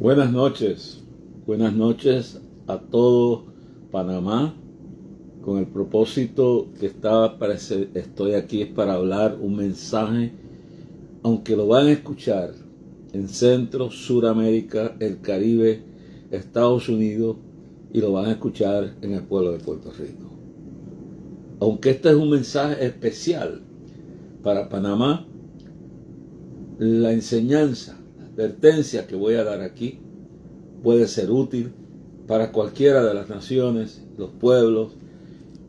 Buenas noches a todo Panamá, con el propósito que estoy aquí es para hablar un mensaje, aunque lo van a escuchar en Centro, Suramérica, el Caribe, Estados Unidos, y lo van a escuchar en el pueblo de Puerto Rico. Aunque este es un mensaje especial para Panamá, la enseñanza, la advertencia que voy a dar aquí puede ser útil para cualquiera de las naciones, los pueblos,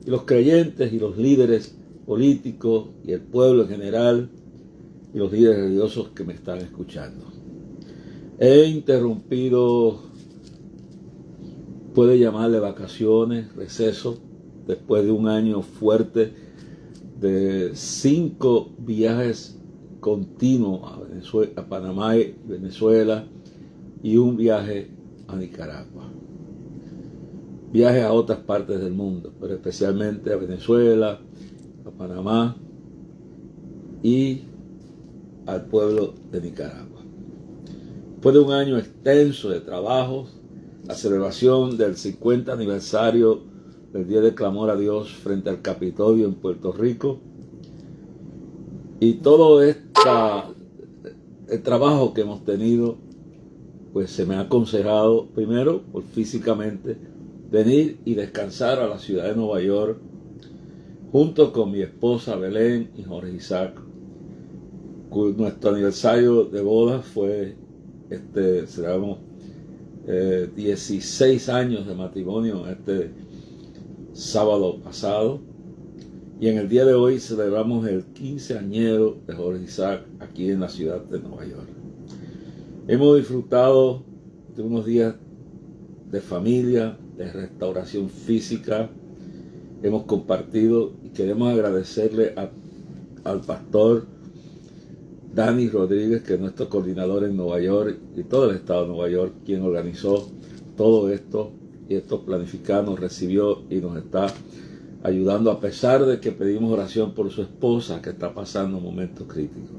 y los creyentes y los líderes políticos y el pueblo en general y los líderes religiosos que me están escuchando. He interrumpido, puede llamarle vacaciones, receso, después de un año fuerte de 5 viajes continuos a Panamá y Venezuela y un viaje a Nicaragua. Viajes a otras partes del mundo, pero especialmente a Venezuela, a Panamá y al pueblo de Nicaragua. Después de un año extenso de trabajos, la celebración del 50 aniversario del Día de Clamor a Dios frente al Capitolio en Puerto Rico, y todo el trabajo que hemos tenido, pues se me ha aconsejado primero, por físicamente, venir y descansar a la ciudad de Nueva York junto con mi esposa Belén y Jorge Isaac. Nuestro aniversario de bodas fue, celebramos 16 años de matrimonio este sábado pasado, y en el día de hoy celebramos el 15añero de Jorge Isaac aquí en la ciudad de Nueva York. Hemos disfrutado de unos días de familia, de restauración física. Hemos compartido y queremos agradecerle al pastor Dani Rodríguez, que es nuestro coordinador en Nueva York, y todo el estado de Nueva York, quien organizó todo esto, y esto planificado, nos recibió y nos está ayudando, a pesar de que pedimos oración por su esposa, que está pasando momentos críticos.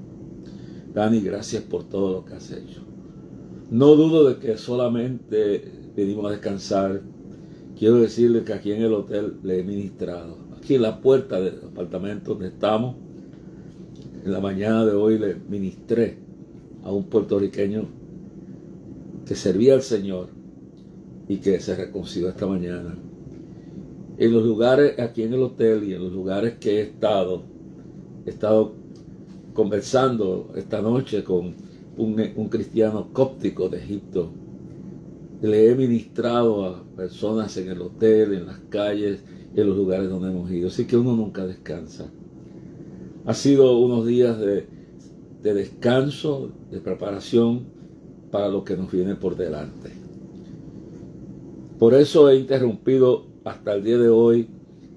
Dani, gracias por todo lo que has hecho. No dudo de que solamente venimos a descansar. Quiero decirle que aquí en el hotel le he ministrado. Aquí en la puerta del apartamento donde estamos, en la mañana de hoy le ministré a un puertorriqueño que servía al Señor y que se reconcilió esta mañana. En los lugares, aquí en el hotel y en los lugares que he estado conversando esta noche con un cristiano cóptico de Egipto. Le he ministrado a personas en el hotel, en las calles, en los lugares donde hemos ido. Así que uno nunca descansa. Ha sido unos días de descanso, de preparación para lo que nos viene por delante. Por eso he interrumpido hasta el día de hoy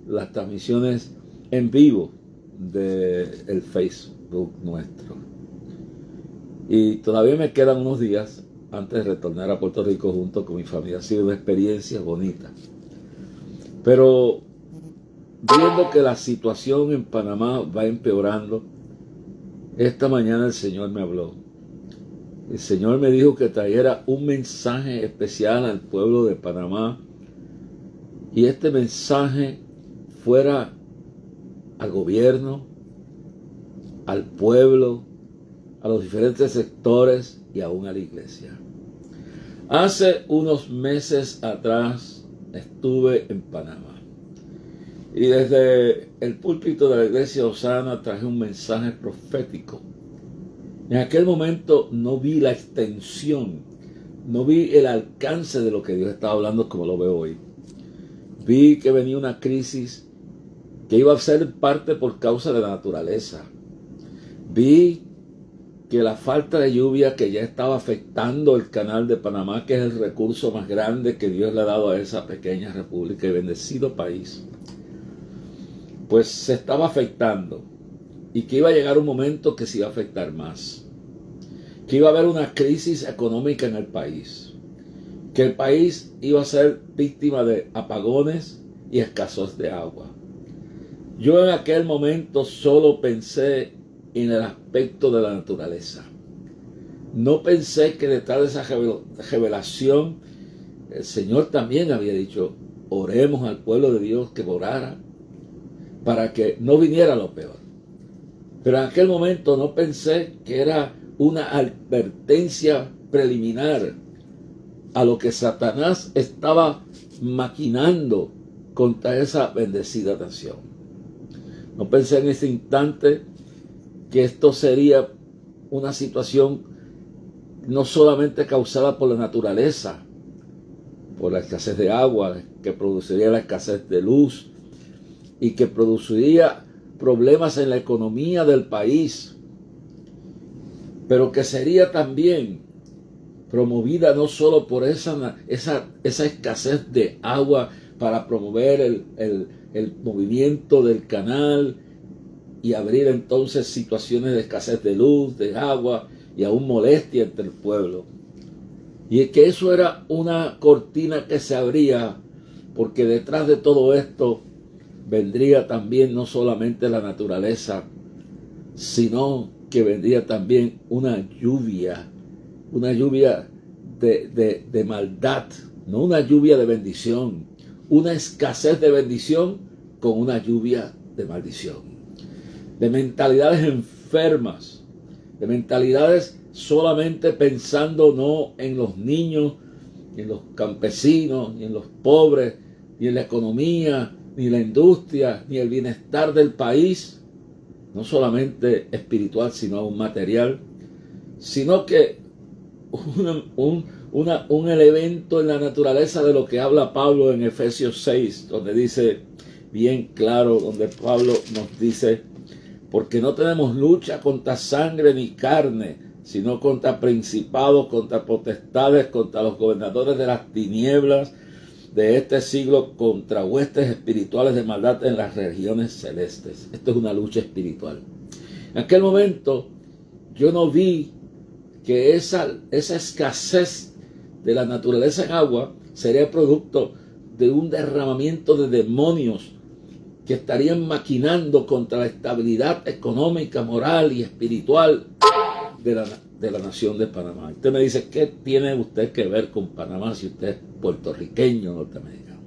las transmisiones en vivo del Facebook nuestro. Y todavía me quedan unos días antes de retornar a Puerto Rico junto con mi familia. Ha sido una experiencia bonita. Pero viendo que la situación en Panamá va empeorando, esta mañana el Señor me habló. El Señor me dijo que trajera un mensaje especial al pueblo de Panamá, y este mensaje fuera al gobierno, al pueblo, a los diferentes sectores y aún a la iglesia. Hace unos meses atrás estuve en Panamá, y desde el púlpito de la iglesia Osana traje un mensaje profético. En aquel momento no vi la extensión, no vi el alcance de lo que Dios estaba hablando como lo veo hoy. Vi que venía una crisis que iba a ser parte por causa de la naturaleza. Vi que la falta de lluvia que ya estaba afectando el canal de Panamá, que es el recurso más grande que Dios le ha dado a esa pequeña república y bendecido país, pues se estaba afectando, y que iba a llegar un momento que se iba a afectar más, que iba a haber una crisis económica en el país, que el país iba a ser víctima de apagones y escasez de agua. Yo en aquel momento solo pensé en el aspecto de la naturaleza. no pensé que detrás de esa revelación el Señor también había dicho, oremos al pueblo de Dios que orara para que no viniera lo peor. Pero en aquel momento no pensé que era una advertencia preliminar a lo que Satanás estaba maquinando contra esa bendecida nación. No pensé en ese instante que esto sería una situación no solamente causada por la naturaleza, por la escasez de agua, que produciría la escasez de luz y que produciría problemas en la economía del país, pero que sería también promovida no solo por esa escasez de agua para promover el movimiento del canal y abrir entonces situaciones de escasez de luz, de agua y aún molestia entre el pueblo. Y es que eso era una cortina que se abría, porque detrás de todo esto vendría también no solamente la naturaleza, sino que vendría también una lluvia de maldad, no una lluvia de bendición, una escasez de bendición con una lluvia de maldición, de mentalidades enfermas, de mentalidades solamente pensando no en los niños, ni en los campesinos, ni en los pobres, ni en la economía, ni la industria, ni el bienestar del país, no solamente espiritual, sino aún material, sino que un elemento en la naturaleza de lo que habla Pablo en Efesios 6, donde dice bien claro, donde Pablo nos dice, porque no tenemos lucha contra sangre ni carne, sino contra principados, contra potestades, contra los gobernadores de las tinieblas de este siglo, contra huestes espirituales de maldad en las regiones celestes. Esto es una lucha espiritual. En aquel momento yo no vi que esa escasez de la naturaleza en agua sería producto de un derramamiento de demonios que estarían maquinando contra la estabilidad económica, moral y espiritual de la nación de Panamá. Usted me dice, ¿qué tiene usted que ver con Panamá si usted es puertorriqueño norteamericano?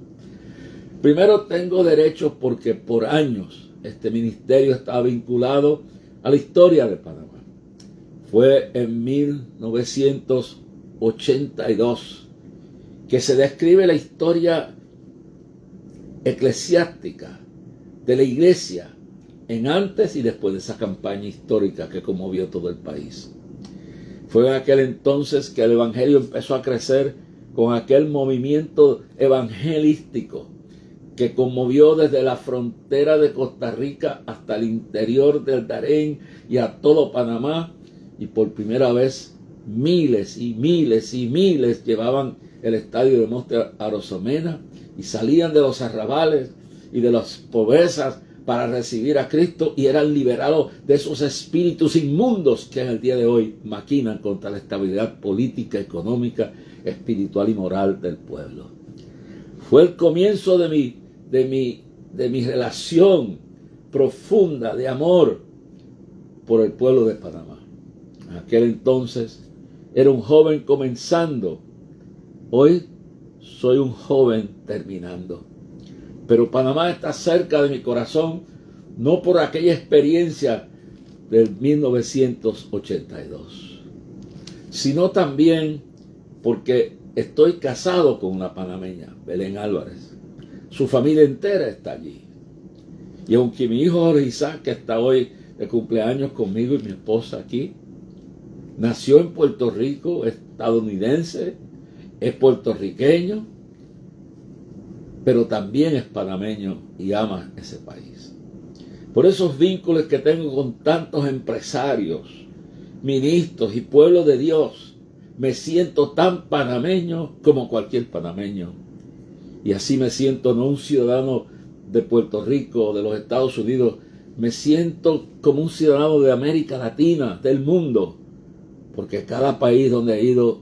Primero, tengo derechos porque por años este ministerio estaba vinculado a la historia de Panamá. Fue en 1982 que se describe la historia eclesiástica de la iglesia en antes y después de esa campaña histórica que conmovió todo el país. Fue en aquel entonces que el evangelio empezó a crecer con aquel movimiento evangelístico que conmovió desde la frontera de Costa Rica hasta el interior del Darién y a todo Panamá, y por primera vez miles y miles y miles llevaban el estadio de Monte Arozomena y salían de los arrabales y de las pobrezas para recibir a Cristo y eran liberados de esos espíritus inmundos que en el día de hoy maquinan contra la estabilidad política, económica, espiritual y moral del pueblo. Fue el comienzo de mi relación profunda de amor por el pueblo de Panamá. En aquel entonces era un joven comenzando. Hoy soy un joven terminando. Pero Panamá está cerca de mi corazón, no por aquella experiencia del 1982, sino también porque estoy casado con una panameña, Belén Álvarez. Su familia entera está allí. Y aunque mi hijo Jorge Isaac, que está hoy de cumpleaños conmigo y mi esposa aquí, nació en Puerto Rico, estadounidense, es puertorriqueño, pero también es panameño y ama ese país. Por esos vínculos que tengo con tantos empresarios, ministros y pueblo de Dios, me siento tan panameño como cualquier panameño. Y así me siento no un ciudadano de Puerto Rico o de los Estados Unidos, me siento como un ciudadano de América Latina, del mundo, porque cada país donde he ido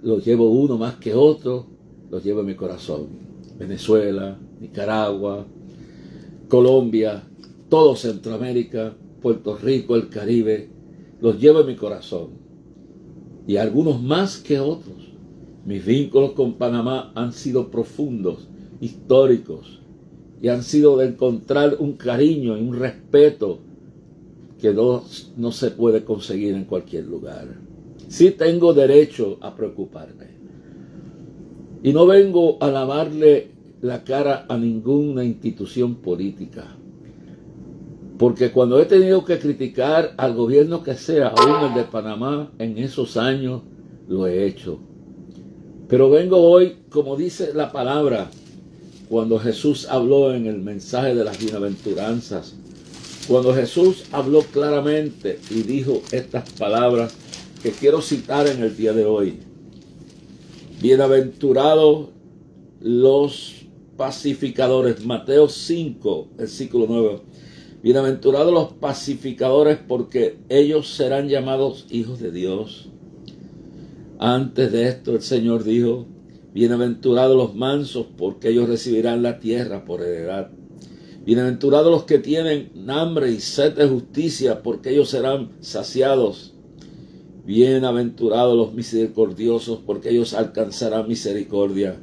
lo llevo uno más que otro, lo llevo en mi corazón. Venezuela, Nicaragua, Colombia, todo Centroamérica, Puerto Rico, el Caribe, los llevo en mi corazón. y algunos más que otros. Mis vínculos con Panamá han sido profundos, históricos, y han sido de encontrar un cariño y un respeto que no se puede conseguir en cualquier lugar. Sí tengo derecho a preocuparme. Y no vengo a lavarle la cara a ninguna institución política. Porque cuando he tenido que criticar al gobierno que sea, aún el de Panamá, en esos años, lo he hecho. Pero vengo hoy, como dice la palabra, cuando Jesús habló en el mensaje de las bienaventuranzas, cuando Jesús habló claramente y dijo estas palabras que quiero citar en el día de hoy. Bienaventurados los pacificadores. Mateo 5, versículo 9. Bienaventurados los pacificadores, porque ellos serán llamados hijos de Dios. Antes de esto el Señor dijo, bienaventurados los mansos, porque ellos recibirán la tierra por heredad. Bienaventurados los que tienen hambre y sed de justicia, porque ellos serán saciados. Bienaventurados los misericordiosos, porque ellos alcanzarán misericordia.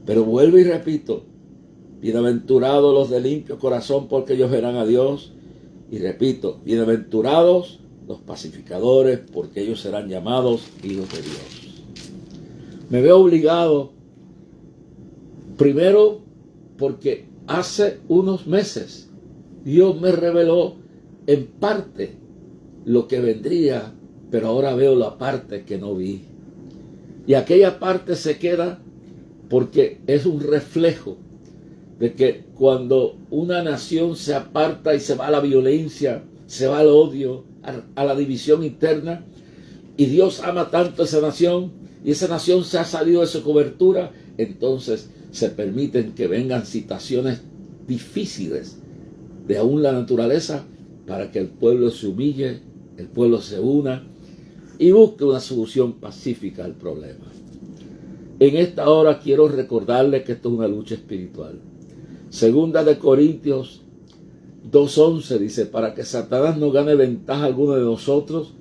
Pero vuelvo y repito, bienaventurados los de limpio corazón, porque ellos verán a Dios. Y repito, bienaventurados los pacificadores, porque ellos serán llamados hijos de Dios. Me veo obligado, primero, porque hace unos meses Dios me reveló en parte lo que vendría, pero ahora veo la parte que no vi. Y aquella parte se queda porque es un reflejo de que cuando una nación se aparta y se va a la violencia, se va al odio, a la división interna, y Dios ama tanto a esa nación, y esa nación se ha salido de su cobertura, entonces se permiten que vengan situaciones difíciles de aún la naturaleza para que el pueblo se humille, el pueblo se una y busque una solución pacífica al problema. En esta hora quiero recordarles que esto es una lucha espiritual. Segunda de Corintios 2:11 dice, para que Satanás no gane ventaja alguna de nosotros,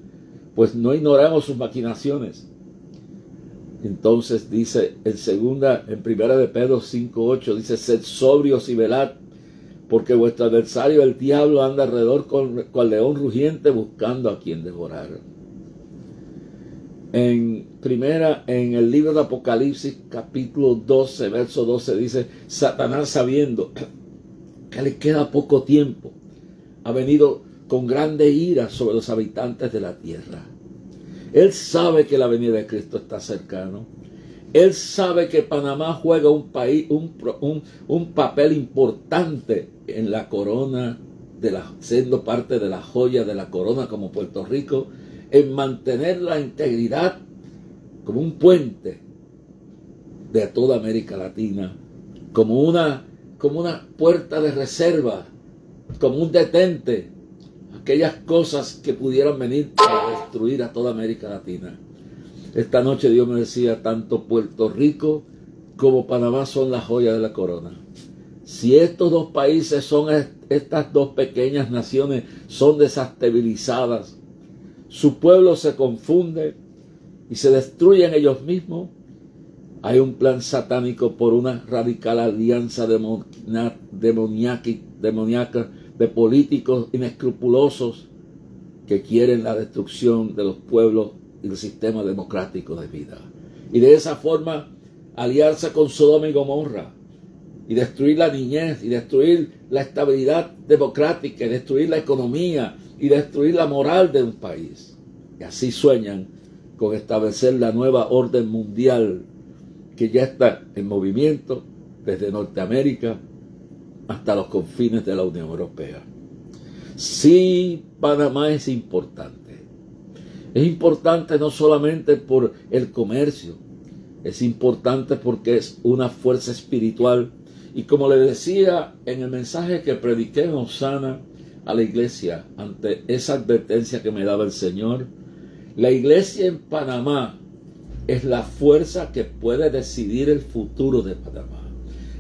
pues no ignoramos sus maquinaciones. Entonces dice en primera de Pedro 5:8 dice, sed sobrios y velad, porque vuestro adversario el diablo anda alrededor cual león rugiente buscando a quien devorar. En el libro de Apocalipsis capítulo 12 verso 12 dice, Satanás, sabiendo que le queda poco tiempo, ha venido con grande ira sobre los habitantes de la tierra. Él sabe que la venida de Cristo está cercano. Él sabe que Panamá juega un papel importante en la corona, siendo parte de la joya de la corona como Puerto Rico, en mantener la integridad como un puente de toda América Latina, como una puerta de reserva, como un detente, aquellas cosas que pudieran venir para destruir a toda América Latina. Esta noche Dios me decía, tanto Puerto Rico como Panamá son la joya de la corona. Si estos dos países estas dos pequeñas naciones son desestabilizadas, su pueblo se confunde y se destruyen ellos mismos, hay un plan satánico por una radical alianza demoníaca de políticos inescrupulosos que quieren la destrucción de los pueblos y del sistema democrático de vida. Y de esa forma aliarse con Sodoma y Gomorra y destruir la niñez y destruir la estabilidad democrática y destruir la economía y destruir la moral de un país. Y así sueñan con establecer la nueva orden mundial que ya está en movimiento desde Norteamérica hasta los confines de la Unión Europea. Sí, Panamá es importante. Es importante no solamente por el comercio, es importante porque es una fuerza espiritual. Y como le decía en el mensaje que prediqué en Osana a la iglesia, ante esa advertencia que me daba el Señor, la iglesia en Panamá es la fuerza que puede decidir el futuro de Panamá.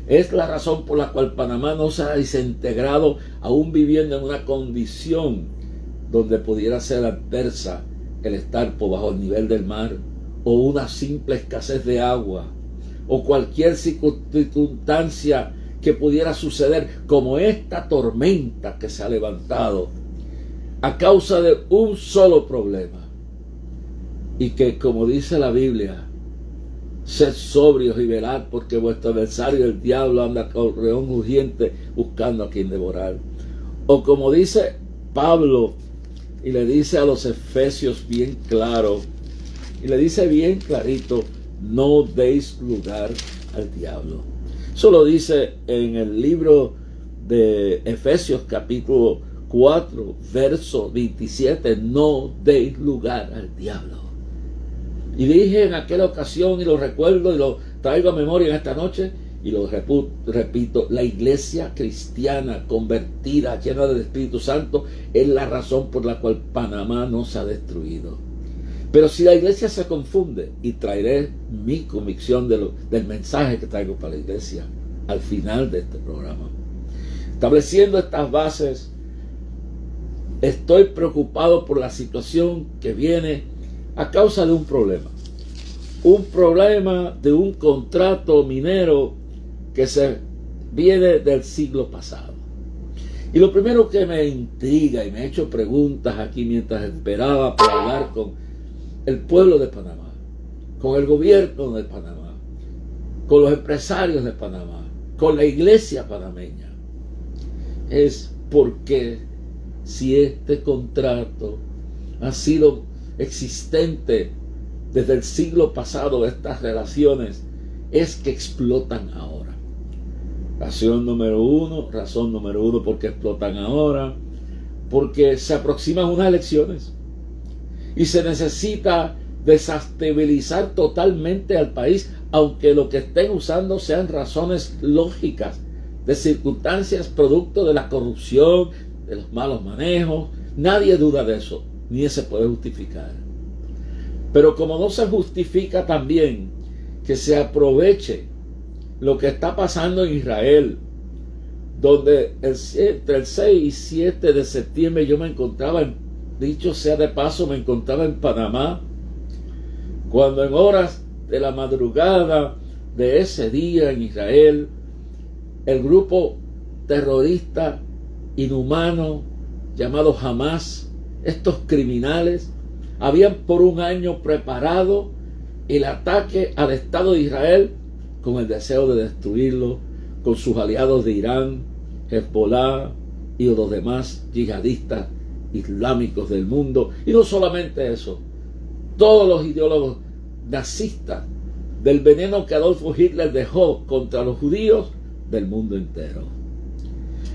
Es la razón por la cual Panamá no se ha desintegrado, aún viviendo en una condición donde pudiera ser adversa el estar por bajo el nivel del mar, o una simple escasez de agua, o cualquier circunstancia que pudiera suceder, como esta tormenta que se ha levantado a causa de un solo problema. Y que, como dice la Biblia, sed sobrios y velad, porque vuestro adversario el diablo anda con león rugiente buscando a quien devorar. O como dice Pablo y le dice a los efesios bien claro, y le dice bien clarito: no deis lugar al diablo. Eso lo dice en el libro de Efesios capítulo 4, verso 27, no deis lugar al diablo. Y dije en aquella ocasión, y lo recuerdo y lo traigo a memoria en esta noche, y lo repito, la iglesia cristiana convertida, llena del Espíritu Santo, es la razón por la cual Panamá no se ha destruido. Pero si la iglesia se confunde, y traeré mi convicción del mensaje que traigo para la iglesia al final de este programa, estableciendo estas bases, estoy preocupado por la situación que viene a causa de un problema de un contrato minero que se viene del siglo pasado. Y lo primero que me intriga, y me he hecho preguntas aquí mientras esperaba para hablar con el pueblo de Panamá, con el gobierno de Panamá, con los empresarios de Panamá, con la iglesia panameña, es por qué, si este contrato ha sido existente desde el siglo pasado, estas relaciones, es que explotan ahora. Razón número uno, ¿por qué explotan ahora? Porque se aproximan unas elecciones y se necesita desestabilizar totalmente al país, aunque lo que estén usando sean razones lógicas, de circunstancias producto de la corrupción, de los malos manejos. Nadie duda de eso, ni se puede justificar. Pero como no se justifica también que se aproveche lo que está pasando en Israel, donde entre el 6 y 7 de septiembre yo me encontraba, dicho sea de paso, me encontraba en Panamá, cuando en horas de la madrugada de ese día en Israel, el grupo terrorista inhumano llamado Hamas, estos criminales, habían por un año preparado el ataque al Estado de Israel con el deseo de destruirlo, con sus aliados de Irán, Hezbollah y los demás yihadistas islámicos del mundo. Y no solamente eso, todos los ideólogos nazistas del veneno que Adolfo Hitler dejó contra los judíos del mundo entero.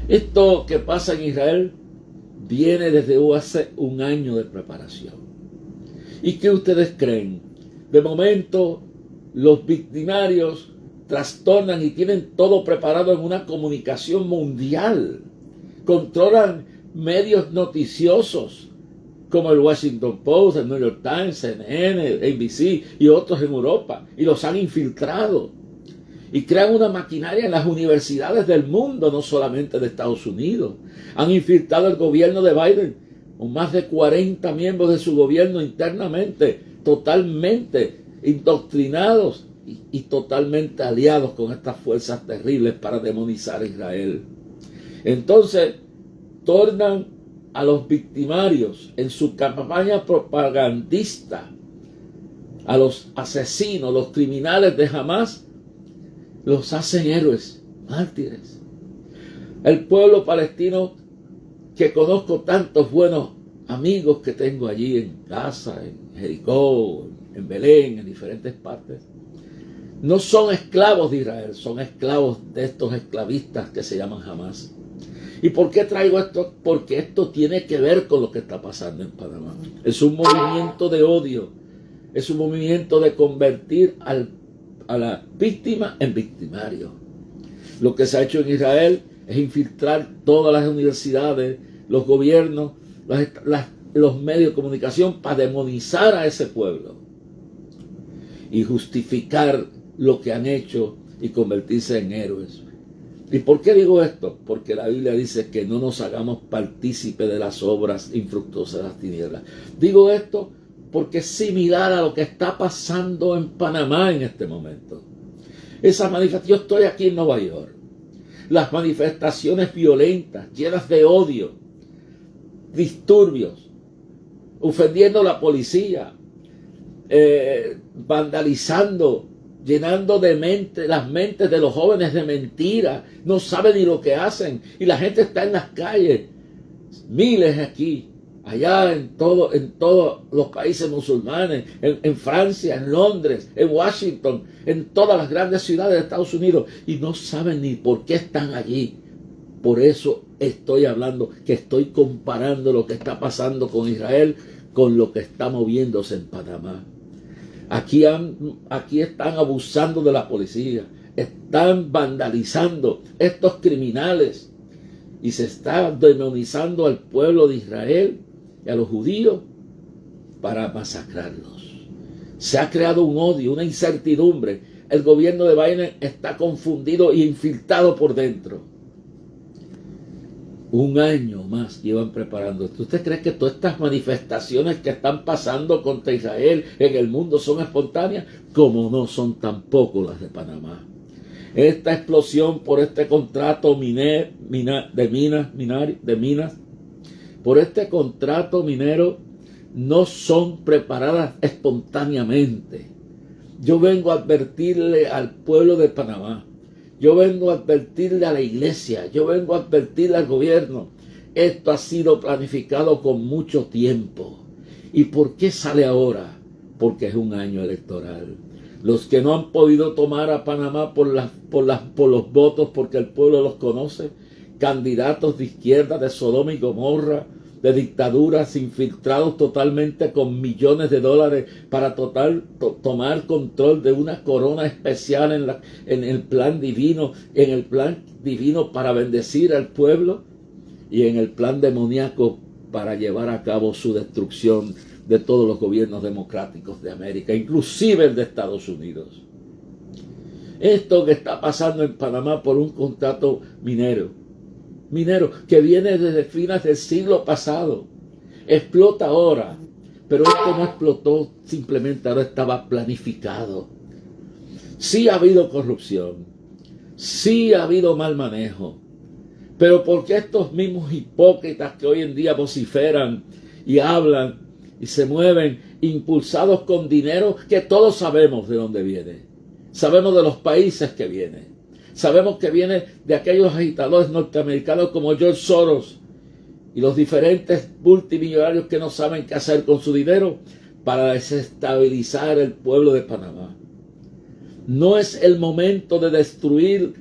Esto que pasa en Israel viene desde hace un año de preparación. ¿Y qué ustedes creen? De momento, los victimarios trastornan y tienen todo preparado en una comunicación mundial. Controlan medios noticiosos como el Washington Post, el New York Times, CNN, ABC y otros en Europa, y los han infiltrado. Y crean una maquinaria en las universidades del mundo, no solamente de Estados Unidos. Han infiltrado el gobierno de Biden, con más de 40 miembros de su gobierno internamente, totalmente indoctrinados y totalmente aliados con estas fuerzas terribles para demonizar a Israel. Entonces, tornan a los victimarios en su campaña propagandista, a los asesinos, los criminales de Hamas, los hacen héroes, mártires. El pueblo palestino, que conozco tantos buenos amigos que tengo allí en Gaza, en Jericó, en Belén, en diferentes partes, no son esclavos de Israel, son esclavos de estos esclavistas que se llaman Hamas. ¿Y por qué traigo esto? Porque esto tiene que ver con lo que está pasando en Panamá. Es un movimiento de odio, es un movimiento de convertir a la víctima en victimario. Lo que se ha hecho en Israel es infiltrar todas las universidades, los gobiernos, los medios de comunicación para demonizar a ese pueblo y justificar lo que han hecho y convertirse en héroes. ¿Y por qué digo esto? Porque la Biblia dice que no nos hagamos partícipes de las obras infructuosas de las tinieblas. Digo esto porque es similar a lo que está pasando en Panamá en este momento. Esa manifestación, yo estoy aquí en Nueva York. Las manifestaciones violentas, llenas de odio, disturbios, ofendiendo a la policía, vandalizando, llenando de las mentes de los jóvenes de mentiras, no saben ni lo que hacen, y la gente está en las calles, miles aquí, allá en todos los países musulmanes, en Francia, en Londres, en Washington, en todas las grandes ciudades de Estados Unidos, y no saben ni por qué están allí. Por eso estoy hablando, que estoy comparando lo que está pasando con Israel con lo que está moviéndose en Panamá. Aquí están abusando de la policía, están vandalizando estos criminales y se está demonizando al pueblo de Israel y a los judíos para masacrarlos. Se ha creado un odio, una incertidumbre. El gobierno de Biden está confundido e infiltrado por dentro. Un año más llevan preparando esto. ¿Usted cree que todas estas manifestaciones que están pasando contra Israel en el mundo son espontáneas? Como no son tampoco las de Panamá. Esta explosión por este contrato de minas, por este contrato minero, no son preparadas espontáneamente. Yo vengo a advertirle al pueblo de Panamá, yo vengo a advertirle a la iglesia, yo vengo a advertirle al gobierno. Esto ha sido planificado con mucho tiempo. ¿Y por qué sale ahora? Porque es un año electoral. Los que no han podido tomar a Panamá por los votos, porque el pueblo los conoce, candidatos de izquierda, de Sodoma y Gomorra, de dictaduras infiltrados totalmente con millones de dólares para tomar control de una corona especial en el plan divino para bendecir al pueblo, y en el plan demoníaco para llevar a cabo su destrucción de todos los gobiernos democráticos de América, inclusive el de Estados Unidos. Esto que está pasando en Panamá por un contrato minero que viene desde fines del siglo pasado, explota ahora, pero esto no explotó simplemente, ahora estaba planificado. Sí ha habido corrupción, sí ha habido mal manejo, pero porque estos mismos hipócritas que hoy en día vociferan y hablan y se mueven impulsados con dinero que todos sabemos de dónde viene, sabemos de los países que viene, sabemos que viene de aquellos agitadores norteamericanos como George Soros y los diferentes multimillonarios que no saben qué hacer con su dinero para desestabilizar el pueblo de Panamá. No es el momento de destruir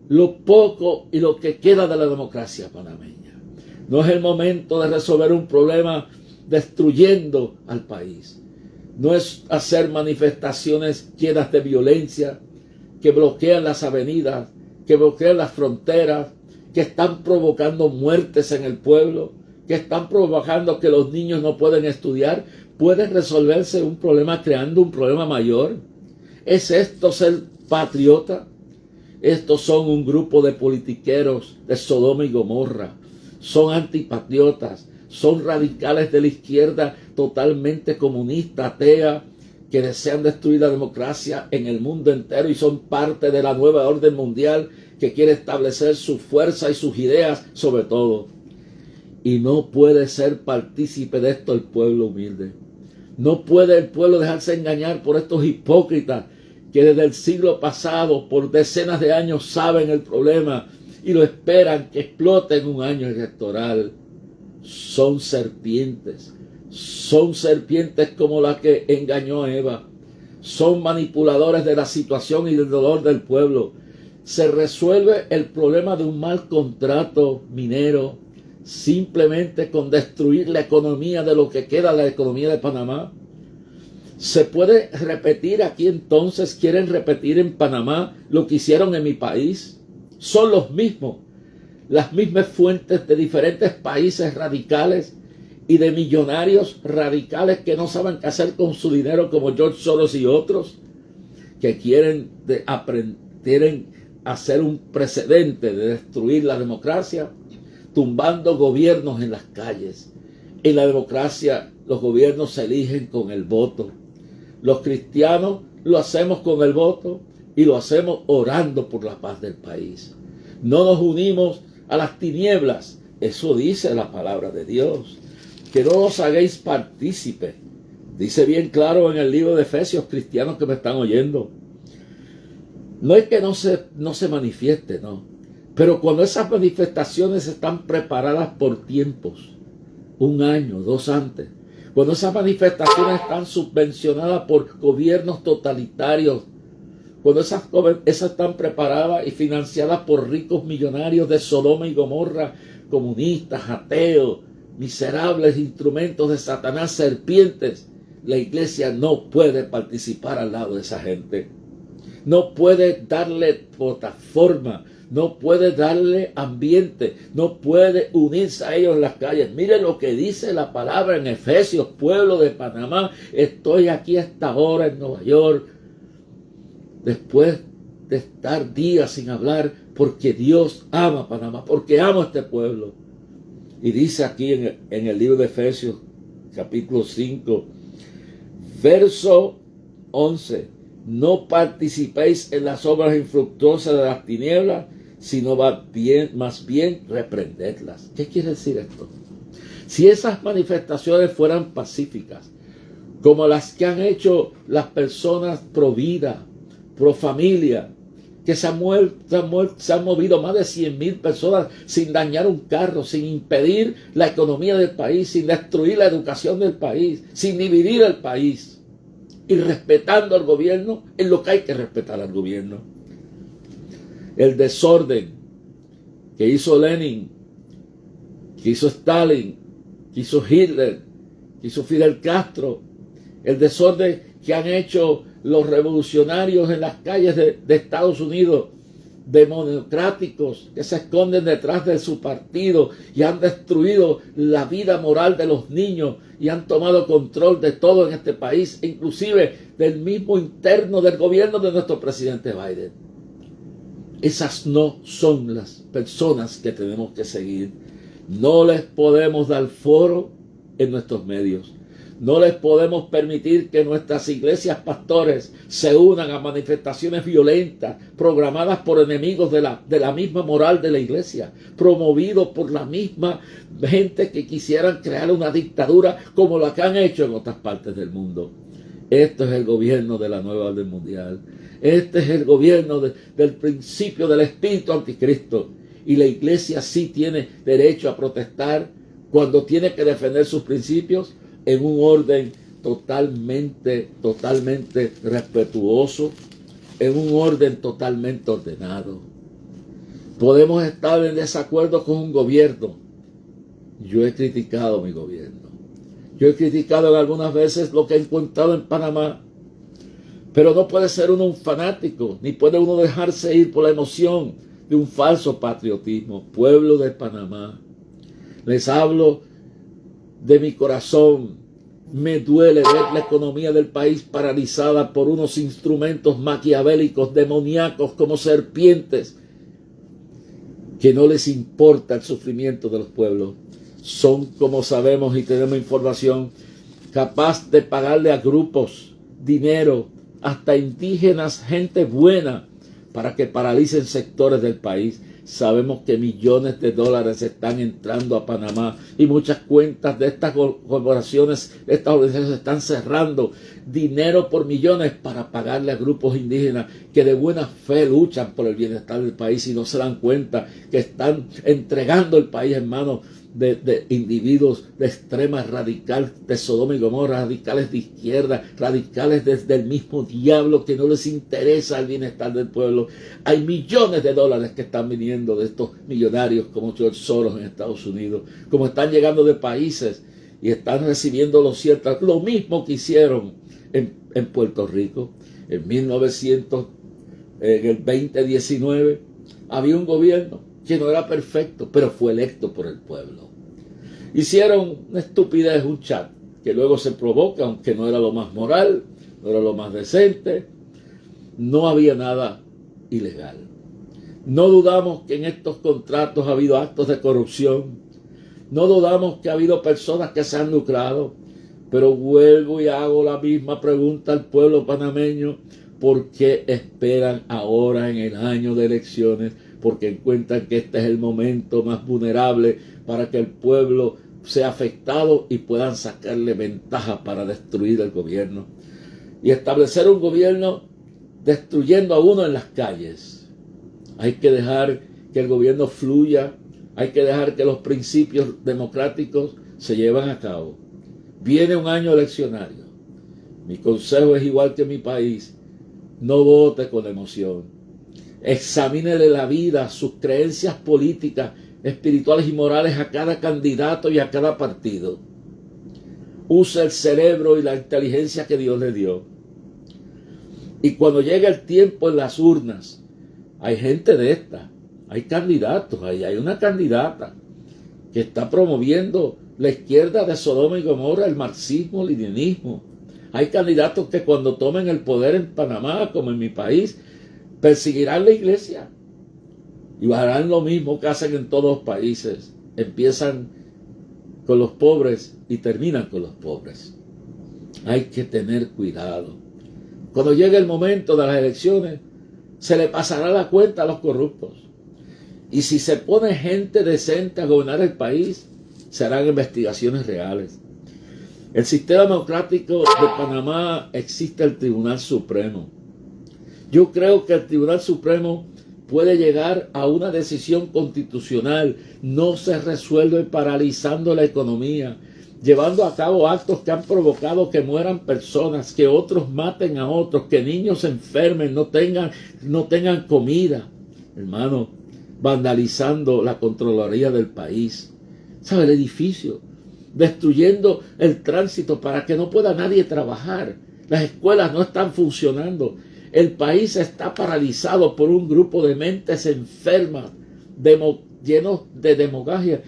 lo poco y lo que queda de la democracia panameña. No es el momento de resolver un problema destruyendo al país. No es hacer manifestaciones llenas de violencia que bloquean las avenidas, que bloquean las fronteras, que están provocando muertes en el pueblo, que están provocando que los niños no pueden estudiar. ¿Puede resolverse un problema creando un problema mayor? ¿Es esto ser patriota? Estos son un grupo de politiqueros de Sodoma y Gomorra. Son antipatriotas, son radicales de la izquierda totalmente comunista, atea, que desean destruir la democracia en el mundo entero y son parte de la nueva orden mundial que quiere establecer su fuerza y sus ideas sobre todo. Y no puede ser partícipe de esto el pueblo humilde. No puede el pueblo dejarse engañar por estos hipócritas que desde el siglo pasado, por decenas de años, saben el problema y lo esperan que explote en un año electoral. Son serpientes como la que engañó a Eva. Son manipuladores de la situación y del dolor del pueblo. Se resuelve el problema de un mal contrato minero simplemente con destruir la economía de lo que queda, la economía de Panamá. ¿Se puede repetir aquí entonces? ¿Quieren repetir en Panamá lo que hicieron en mi país? Son los mismos, las mismas fuentes de diferentes países radicales y de millonarios radicales que no saben qué hacer con su dinero, como George Soros y otros, que quieren hacer un precedente de destruir la democracia, tumbando gobiernos en las calles. En la democracia los gobiernos se eligen con el voto. Los cristianos lo hacemos con el voto y lo hacemos orando por la paz del país. No nos unimos a las tinieblas. Eso dice la palabra de Dios. Que no os hagáis partícipes. Dice bien claro en el libro de Efesios, cristianos que me están oyendo. No es que no se manifieste, no. Pero cuando esas manifestaciones están preparadas por tiempos, 1 año, 2 antes, cuando esas manifestaciones están subvencionadas por gobiernos totalitarios, cuando esas están preparadas y financiadas por ricos millonarios de Sodoma y Gomorra, comunistas, ateos, miserables instrumentos de Satanás, serpientes, la iglesia no puede participar al lado de esa gente. No puede darle plataforma, no puede darle ambiente, no puede unirse a ellos en las calles. Miren lo que dice la palabra en Efesios, pueblo de Panamá. Estoy aquí a esta hora en Nueva York, después de estar días sin hablar, porque Dios ama a Panamá, porque amo a este pueblo. Y dice aquí en el libro de Efesios, capítulo 5, verso 11. No participéis en las obras infructuosas de las tinieblas, sino más bien reprendedlas. ¿Qué quiere decir esto? Si esas manifestaciones fueran pacíficas, como las que han hecho las personas pro vida, pro familia, que se han movido más de 100,000 personas sin dañar un carro, sin impedir la economía del país, sin destruir la educación del país, sin dividir el país, y respetando al gobierno en lo que hay que respetar al gobierno. El desorden que hizo Lenin, que hizo Stalin, que hizo Hitler, que hizo Fidel Castro, el desorden que han hecho los revolucionarios en las calles de Estados Unidos, democráticos que se esconden detrás de su partido y han destruido la vida moral de los niños y han tomado control de todo en este país, inclusive del mismo interno del gobierno de nuestro presidente Biden. Esas no son las personas que tenemos que seguir. No les podemos dar foro en nuestros medios. No les podemos permitir que nuestras iglesias pastores se unan a manifestaciones violentas programadas por enemigos de la misma moral de la iglesia, promovidos por la misma gente que quisieran crear una dictadura como la que han hecho en otras partes del mundo. Esto es el gobierno de la nueva orden mundial. Este es el gobierno del principio del espíritu anticristo. Y la iglesia sí tiene derecho a protestar cuando tiene que defender sus principios en un orden totalmente respetuoso, en un orden totalmente ordenado. Podemos estar en desacuerdo con un gobierno. Yo he criticado mi gobierno. Yo he criticado algunas veces lo que he encontrado en Panamá. Pero no puede ser uno un fanático, ni puede uno dejarse ir por la emoción de un falso patriotismo. Pueblo de Panamá, les hablo de mi corazón. Me duele ver la economía del país paralizada por unos instrumentos maquiavélicos, demoníacos como serpientes, que no les importa el sufrimiento de los pueblos. Son, como sabemos y tenemos información, capaz de pagarle a grupos dinero, hasta indígenas, gente buena, para que paralicen sectores del país. Sabemos que millones de dólares están entrando a Panamá y muchas cuentas de estas corporaciones, estas organizaciones están cerrando dinero por millones para pagarle a grupos indígenas que de buena fe luchan por el bienestar del país y no se dan cuenta que están entregando el país en manos de individuos de extrema radical, de Sodoma y Gomorra, radicales de izquierda, radicales desde el mismo diablo, que no les interesa el bienestar del pueblo. Hay millones de dólares que están viniendo de estos millonarios como George Soros en Estados Unidos, como están llegando de países y están recibiendo lo mismo que hicieron en Puerto Rico. En en el 2019, había un gobierno que no era perfecto, pero fue electo por el pueblo. Hicieron una estupidez, un chat, que luego se provoca, aunque no era lo más moral, no era lo más decente, no había nada ilegal. No dudamos que en estos contratos ha habido actos de corrupción, no dudamos que ha habido personas que se han lucrado, Pero vuelvo y hago la misma pregunta al pueblo panameño: ¿por qué esperan ahora en el año de elecciones? Porque encuentran que este es el momento más vulnerable para que el pueblo sea afectado y puedan sacarle ventaja para destruir el gobierno y establecer un gobierno destruyendo a uno en las calles. Hay que dejar que el gobierno fluya, hay que dejar que los principios democráticos se lleven a cabo. Viene un año eleccionario. Mi consejo es igual que mi país: no vote con emoción. Examínele la vida, sus creencias políticas, espirituales y morales a cada candidato y a cada partido. Use el cerebro y la inteligencia que Dios le dio. Y cuando llegue el tiempo en las urnas, hay gente de esta, hay candidatos, hay una candidata que está promoviendo la izquierda de Sodoma y Gomorra, el marxismo, el leninismo. Hay candidatos que cuando tomen el poder en Panamá, como en mi país, perseguirán la iglesia y harán lo mismo que hacen en todos los países. Empiezan con los pobres y terminan con los pobres. Hay que tener cuidado. Cuando llegue el momento de las elecciones, se le pasará la cuenta a los corruptos. Y si se pone gente decente a gobernar el país, se harán investigaciones reales. El sistema democrático de Panamá existe el Tribunal Supremo. Yo creo que el Tribunal Supremo puede llegar a una decisión constitucional. No se resuelve paralizando la economía, llevando a cabo actos que han provocado que mueran personas, que otros maten a otros, que niños se enfermen, no tengan comida. Hermano, vandalizando la Contraloría del país, ¿sabe? El edificio, destruyendo el tránsito para que no pueda nadie trabajar. Las escuelas no están funcionando. El país está paralizado por un grupo de mentes enfermas, llenos de demagogia,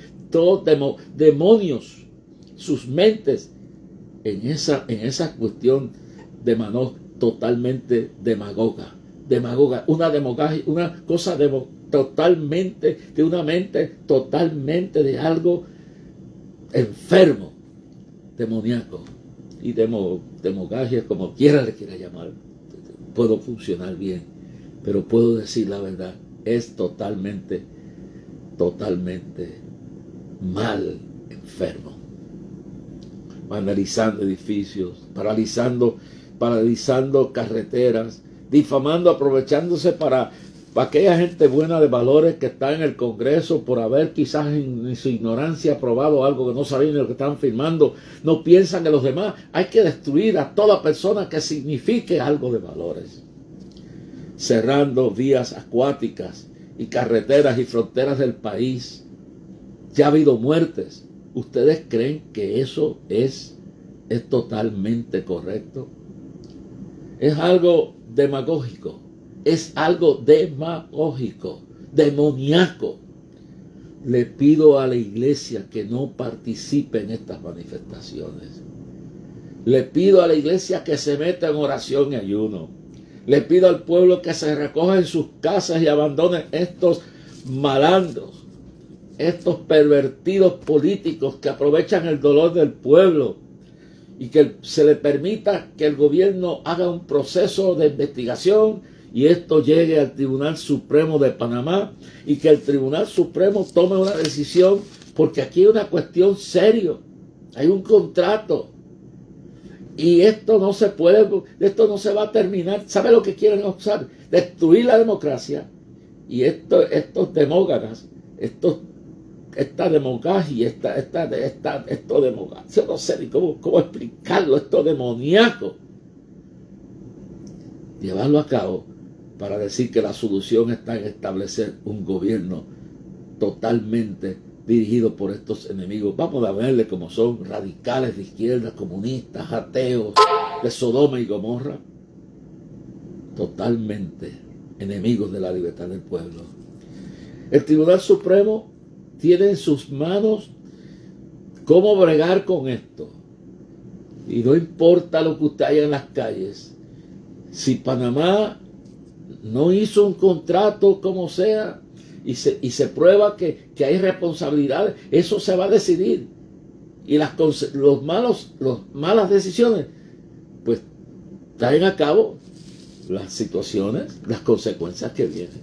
demonios, sus mentes en esa cuestión de mano totalmente demagoga, una demagogia, una cosa totalmente, de una mente totalmente de algo enfermo, demoníaco, y demagogia, como quiera le quiera llamar. Puedo funcionar bien, pero puedo decir la verdad: es totalmente mal, enfermo. Vandalizando edificios, paralizando carreteras, difamando, aprovechándose para aquella gente buena de valores que está en el Congreso por haber quizás en su ignorancia aprobado algo que no sabían de lo que estaban firmando. No piensan en los demás. Hay que destruir a toda persona que signifique algo de valores. Cerrando vías acuáticas y carreteras y fronteras del país. Ya ha habido muertes. ¿Ustedes creen que eso es totalmente correcto? Es algo demagógico. Es algo demagógico, demoníaco. Le pido a la iglesia que no participe en estas manifestaciones. Le pido a la iglesia que se meta en oración y ayuno. Le pido al pueblo que se recoja en sus casas y abandone estos malandros, estos pervertidos políticos que aprovechan el dolor del pueblo, y que se le permita que el gobierno haga un proceso de investigación y esto llegue al Tribunal Supremo de Panamá, y que el Tribunal Supremo tome una decisión, porque aquí hay una cuestión seria, hay un contrato, y esto no se va a terminar. ¿Sabe lo que quieren hacer? Destruir la democracia, y estos demócratas, esta demagogia, yo no sé ni cómo explicarlo, esto demoníaco, llevarlo a cabo para decir que la solución está en establecer un gobierno totalmente dirigido por estos enemigos. Vamos a verle como son: radicales de izquierda, comunistas, ateos, de Sodoma y Gomorra, totalmente enemigos de la libertad del pueblo. El Tribunal Supremo tiene en sus manos cómo bregar con esto, y no importa lo que usted haya en las calles. Si Panamá no hizo un contrato como sea, y se prueba que hay responsabilidades, eso se va a decidir. Y las malas decisiones, pues traen a cabo las situaciones, las consecuencias que vienen.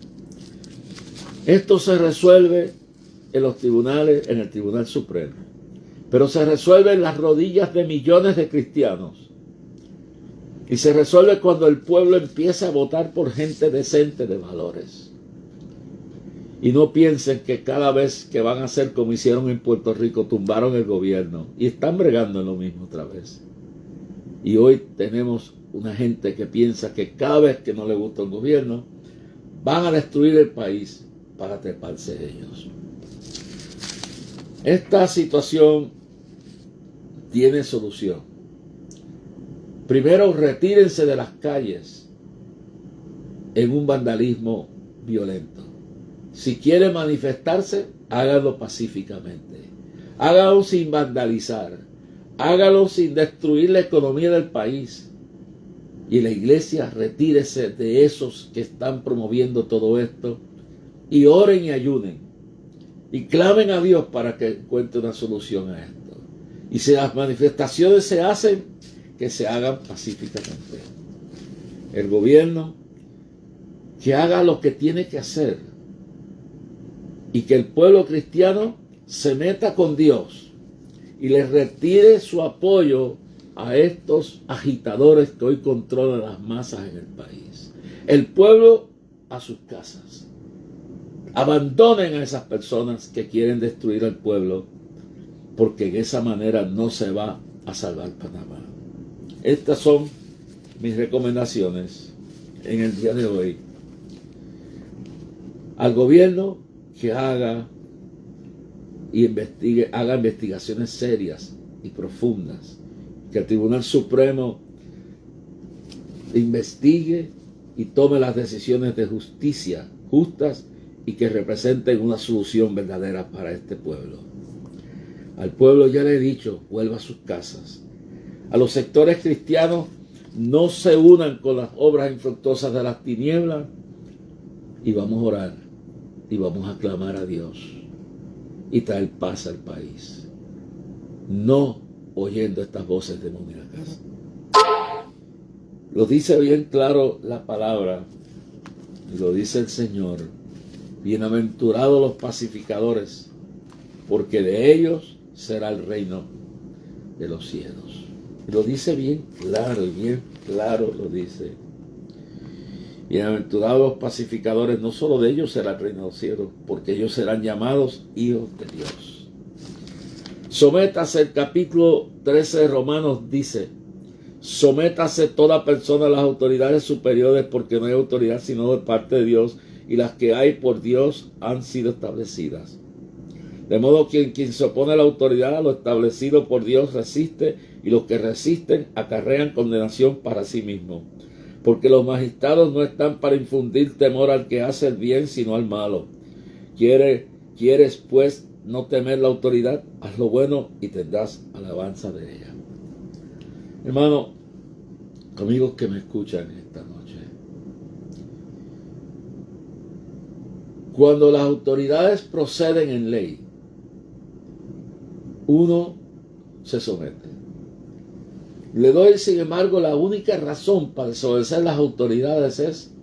Esto se resuelve en los tribunales, en el Tribunal Supremo, pero se resuelve en las rodillas de millones de cristianos. Y se resuelve cuando el pueblo empieza a votar por gente decente de valores. Y no piensen que cada vez que van a hacer como hicieron en Puerto Rico, tumbaron el gobierno y están bregando en lo mismo otra vez. Y hoy tenemos una gente que piensa que cada vez que no le gusta un gobierno, van a destruir el país para treparse ellos. Esta situación tiene solución. Primero, retírense de las calles en un vandalismo violento. Si quieren manifestarse, háganlo pacíficamente. Háganlo sin vandalizar. Háganlo sin destruir la economía del país. Y la iglesia, retírese de esos que están promoviendo todo esto y oren y ayunen y clamen a Dios para que encuentre una solución a esto. Y si las manifestaciones se hacen, que se hagan pacíficamente. El gobierno que haga lo que tiene que hacer y que el pueblo cristiano se meta con Dios y le retire su apoyo a estos agitadores que hoy controlan las masas en el país. El pueblo a sus casas. Abandonen a esas personas que quieren destruir al pueblo, porque de esa manera no se va a salvar Panamá. Estas son mis recomendaciones en el día de hoy. Al gobierno que haga investigaciones serias y profundas, que el Tribunal Supremo investigue y tome las decisiones de justicia justas y que representen una solución verdadera para este pueblo. Al pueblo ya le he dicho, vuelva a sus casas. A los sectores cristianos, no se unan con las obras infructuosas de las tinieblas, y vamos a orar y vamos a clamar a Dios y traer paz al país, no oyendo estas voces demoníacas. Lo dice bien claro la palabra, y lo dice el Señor: bienaventurados los pacificadores, porque de ellos será el reino de los cielos. Y lo dice bien claro, y bien claro lo dice. Bienaventurados los pacificadores, no solo de ellos será el reino de los cielos, porque ellos serán llamados hijos de Dios. Sométase, el capítulo 13 de Romanos dice: sométase toda persona a las autoridades superiores, porque no hay autoridad sino de parte de Dios, y las que hay por Dios han sido establecidas. De modo que quien se opone a la autoridad, a lo establecido por Dios, resiste, y los que resisten acarrean condenación para sí mismos. Porque los magistrados no están para infundir temor al que hace el bien, sino al malo. ¿Quieres pues no temer la autoridad? Haz lo bueno y tendrás alabanza de ella. Hermano, amigos que me escuchan esta noche, cuando las autoridades proceden en ley, uno se somete. Le doy, sin embargo, la única razón para desobedecer las autoridades es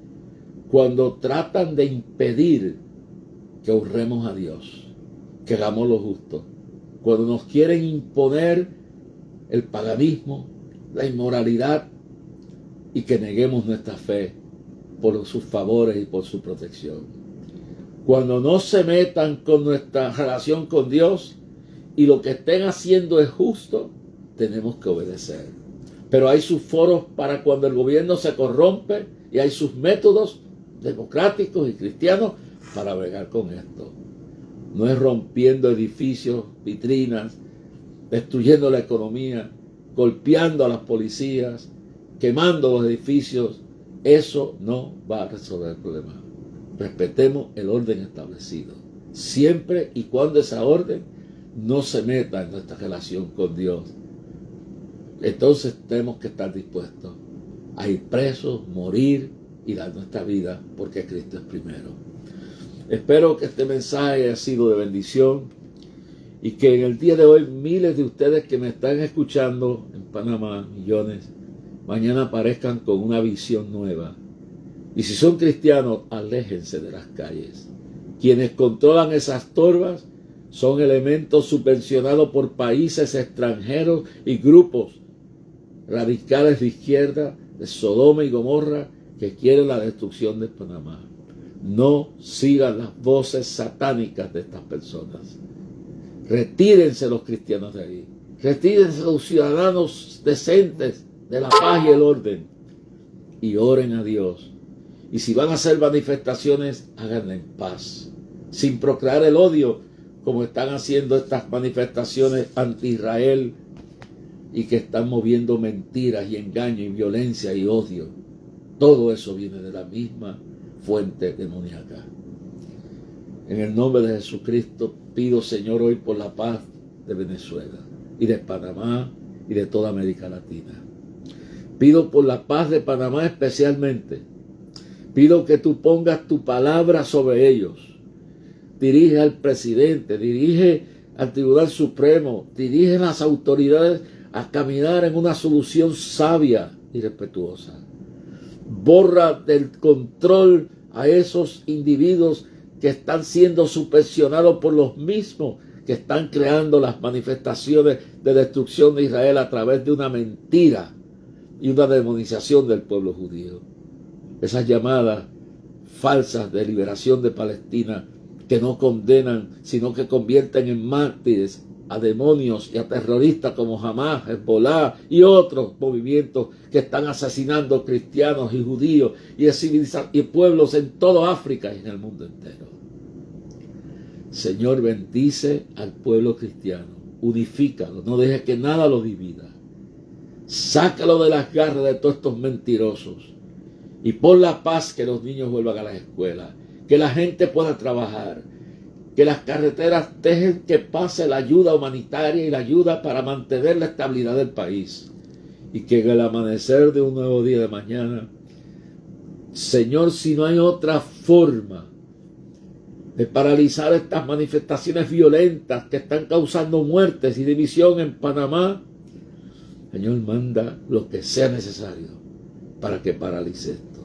cuando tratan de impedir que honremos a Dios, que hagamos lo justo. Cuando nos quieren imponer el paganismo, la inmoralidad, y que neguemos nuestra fe por sus favores y por su protección. Cuando no se metan con nuestra relación con Dios y lo que estén haciendo es justo, tenemos que obedecer. Pero hay sus foros para cuando el gobierno se corrompe, y hay sus métodos democráticos y cristianos para bregar con esto. No es rompiendo edificios, vitrinas, destruyendo la economía, golpeando a las policías, quemando los edificios. Eso no va a resolver el problema. Respetemos el orden establecido, siempre y cuando esa orden no se meta en nuestra relación con Dios. Entonces tenemos que estar dispuestos a ir presos, morir y dar nuestra vida, porque Cristo es primero. Espero que este mensaje haya sido de bendición Y que en el día de hoy miles de ustedes que me están escuchando en Panamá, millones, mañana aparezcan con una visión nueva. Y si son cristianos, aléjense de las calles. Quienes controlan esas torbas son elementos subvencionados por países extranjeros y grupos radicales de izquierda, de Sodoma y Gomorra, que quieren la destrucción de Panamá. No sigan las voces satánicas de estas personas. Retírense los cristianos de ahí. Retírense los ciudadanos decentes de la paz y el orden. Y oren a Dios. Y si van a hacer manifestaciones, háganla en paz. Sin procrear el odio, como están haciendo estas manifestaciones anti-Israel y que están moviendo mentiras y engaño y violencia y odio. Todo eso viene de la misma fuente demoníaca. En el nombre de Jesucristo pido, Señor, hoy por la paz de Venezuela y de Panamá y de toda América Latina. Pido por la paz de Panamá especialmente. Pido que tú pongas tu palabra sobre ellos. Dirige al presidente, dirige al Tribunal Supremo, dirige a las autoridades a caminar en una solución sabia y respetuosa. Borra del control a esos individuos que están siendo subvencionados por los mismos que están creando las manifestaciones de destrucción de Israel a través de una mentira y una demonización del pueblo judío. Esas llamadas falsas de liberación de Palestina que no condenan, sino que convierten en mártires a demonios y a terroristas como Hamas, Hezbollah y otros movimientos que están asesinando cristianos y judíos y pueblos en toda África y en el mundo entero. Señor, bendice al pueblo cristiano, unifícalo, no dejes que nada lo divida. Sácalo de las garras de todos estos mentirosos y pon la paz, que los niños vuelvan a las escuelas, que la gente pueda trabajar, que las carreteras dejen que pase la ayuda humanitaria y la ayuda para mantener la estabilidad del país. Y que en el amanecer de un nuevo día de mañana, Señor, si no hay otra forma de paralizar estas manifestaciones violentas que están causando muertes y división en Panamá, Señor, manda lo que sea necesario para que paralice esto.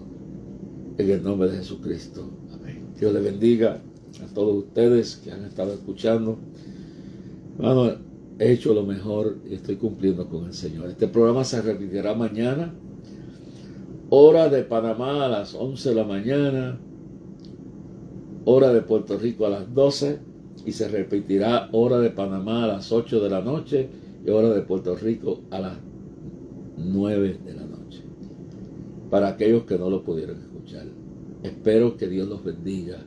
En el nombre de Jesucristo. Amén. Dios le bendiga a todos ustedes que han estado escuchando. Hermano, he hecho lo mejor y estoy cumpliendo con el Señor. Este programa se repetirá mañana, hora de Panamá a las 11 de la mañana, hora de Puerto Rico a las 12, y se repetirá hora de Panamá a las 8 de la noche y hora de Puerto Rico a las 9 de la noche. Para aquellos que no lo pudieron escuchar, espero que Dios los bendiga.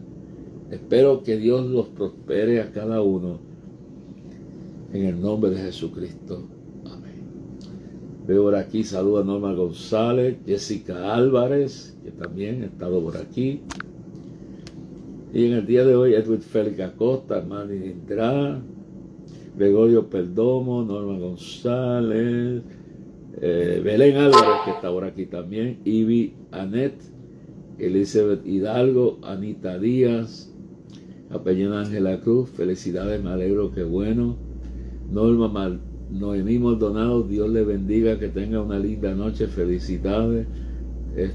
Espero que Dios los prospere a cada uno en el nombre de Jesucristo. Amén. Veo por aquí, saluda a Norma González, Jessica Álvarez, que también ha estado por aquí. Y en el día de hoy, Edwin Félix Acosta, Manny Indra, Gregorio Perdomo, Norma González, Belén Álvarez, que está por aquí también, Ivy Anet, Elizabeth Hidalgo, Anita Díaz, apellido Ángela Cruz, felicidades, me alegro, qué bueno. Norma Noemí Maldonado, Dios le bendiga, que tenga una linda noche, felicidades.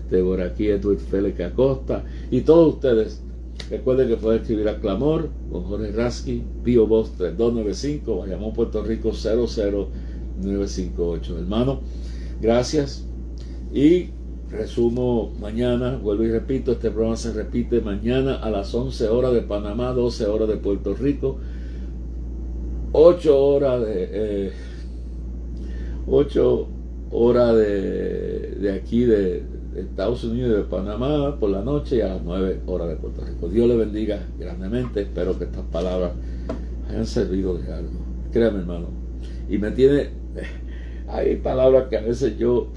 Por aquí Edwin Félix Acosta y todos ustedes. Recuerden que pueden escribir a Clamor con Jorge Rasky, P.O. Box 3295, Bayamón, Puerto Rico 00958. Hermano, gracias. Y resumo mañana, vuelvo y repito, este programa se repite mañana a las 11 horas de Panamá, 12 horas de Puerto Rico, 8 horas de aquí de Estados Unidos y de Panamá por la noche, y a las 9 horas de Puerto Rico. Dios le bendiga grandemente. Espero que estas palabras hayan servido de algo. Créame, hermano. Y hay palabras que a veces yo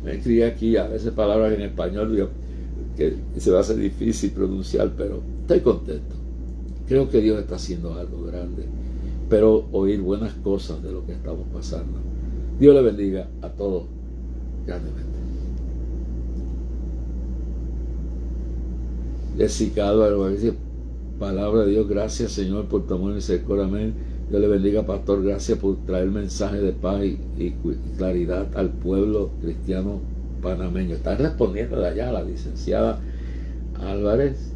me escribí aquí, a veces palabras en español que se va a hacer difícil pronunciar, pero estoy contento. Creo que Dios está haciendo algo grande. Espero oír buenas cosas de lo que estamos pasando. Dios le bendiga a todos grandemente. Jessica Álvaro dice: palabra de Dios, gracias Señor por tu amor y misericordia, amén. Dios le bendiga, pastor. Gracias por traer mensaje de paz y claridad al pueblo cristiano panameño. Está respondiendo de allá la licenciada Álvarez.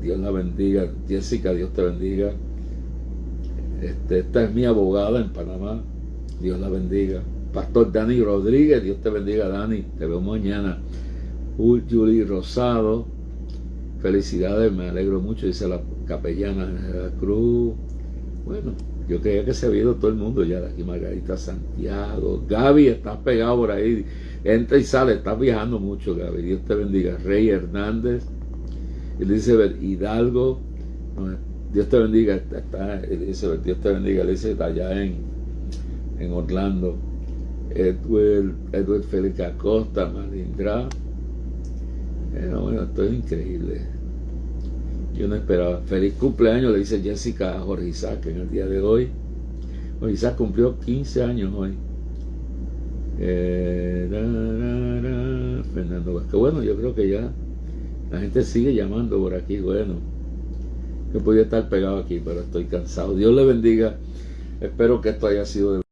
Dios la bendiga. Jessica, Dios te bendiga. Esta es mi abogada en Panamá. Dios la bendiga. Pastor Dani Rodríguez, Dios te bendiga, Dani. Te veo mañana. Julie Rosado, felicidades, me alegro mucho, dice la capellana de la Cruz. Bueno, yo creía que se había ido todo el mundo ya de aquí. Margarita Santiago, Gaby, estás pegado por ahí, entra y sale, estás viajando mucho, Gaby. Dios te bendiga. Rey Hernández, Elizabeth Hidalgo, Dios te bendiga. Está Elizabeth, Dios te bendiga. Elizabeth allá en Orlando. Edward Félix Acosta, Malindra. Bueno, esto es increíble. Yo no esperaba. Feliz cumpleaños, le dice Jessica a Jorge Isaac en el día de hoy. Jorge Isaac cumplió 15 años hoy. Fernando Vázquez. Bueno, yo creo que ya la gente sigue llamando por aquí. Bueno, que podía estar pegado aquí, pero estoy cansado. Dios le bendiga. Espero que esto haya sido de